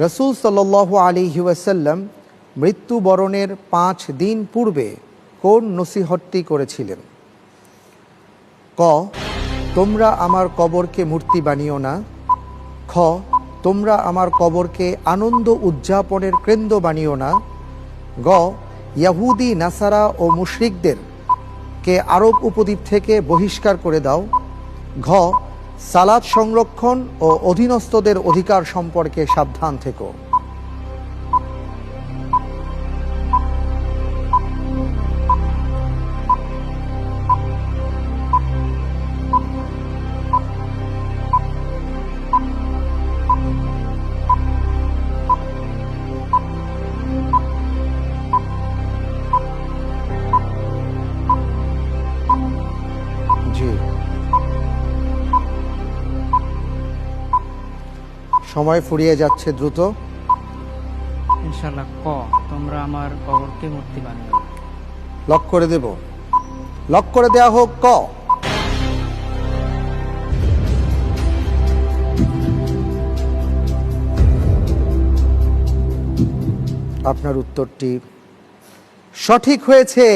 রাসূল সাল্লাল্লাহু আলাইহি ওয়াসাল্লাম মৃত্যুবরণের 5 দিন পূর্বে কোন নসিহতটি করেছিলেন? ক, তোমরা আমার কবরকে মূর্তি বানিও না। খ, তোমরা আমার কবরকে আনন্দ উদযাপনের কেন্দ্র বানিও না। গ, ইয়াহুদি নাসারা ও মুশরিকদের কে আরব উপদ্বীপ থেকে বহিষ্কার করে দাও। ঘ, সালাত সংরক্ষণ ও অধীনস্থদের অধিকার সম্পর্কে সাবধান থেকো। জি, সময় ফুরিয়ে যাচ্ছে দ্রুত। ইনশাআল্লাহ ক, তোমরা আমার কবরকে মূর্তি বানিও না। লক করে দেব। লক করে দেয়া হোক ক। আপনার উত্তরটি সঠিক হয়েছে।